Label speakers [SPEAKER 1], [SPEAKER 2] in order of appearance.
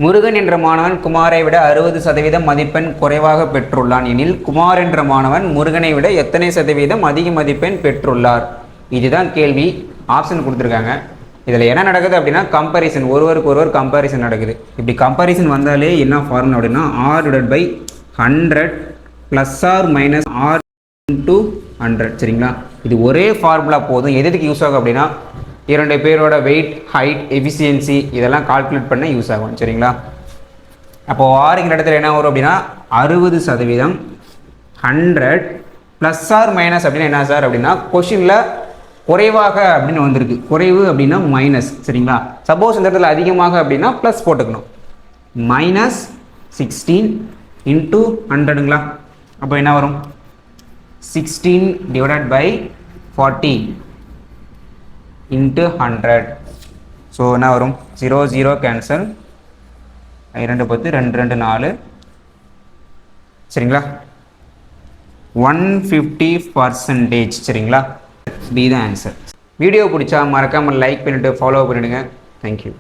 [SPEAKER 1] முருகன் என்ற மாணவன் குமாரை விட 60% மதிப்பெண் குறைவாக பெற்றுள்ளான் எனில் குமார் என்ற மாணவன் முருகனை விட எத்தனை சதவீதம் அதிக மதிப்பெண் பெற்றுள்ளார்? இதுதான் கேள்வி. ஆப்ஷன் கொடுத்துருக்காங்க. இதில் என்ன நடக்குது அப்படின்னா கம்பேரிசன், ஒருவருக்கு ஒருவர் கம்பேரிசன் நடக்குது. இப்படி கம்பேரிசன் வந்தாலே என்ன ஃபார்முலா அப்படின்னா R/100 plus R minus R × 100. சரிங்களா? இது ஒரே ஃபார்முலா போதும். எதுக்கு யூஸ் ஆகும் அப்படின்னா இரண்டு பேரோட வெயிட், ஹைட், எஃபிஷியன்சி இதெல்லாம் கால்குலேட் பண்ண யூஸ் ஆகும். சரிங்களா? அப்போது ஆறுங்கிற இடத்துல என்ன வரும் அப்படின்னா 60%, 100 ப்ளஸ் ஆர் மைனஸ் அப்படின்னா என்ன சார் அப்படின்னா கொஷினில் குறைவாக அப்படின்னு வந்திருக்கு. குறைவு அப்படின்னா மைனஸ். சரிங்களா? சப்போஸ் இந்த இடத்துல அதிகமாக அப்படின்னா ப்ளஸ் போட்டுக்கணும். -16 × 100ங்களா? அப்போ என்ன வரும்? 16 / 40 × 100. ஸோ என்ன வரும்? 0 0 கேன்சல், 2 10 2 2 4. சரிங்களா? 150%. சரிங்களா? பி தான் ஆன்சர். வீடியோ பிடிச்சா மறக்காமல் லைக் பண்ணிவிட்டு ஃபாலோ பண்ணிவிடுங்க. தேங்க்யூ.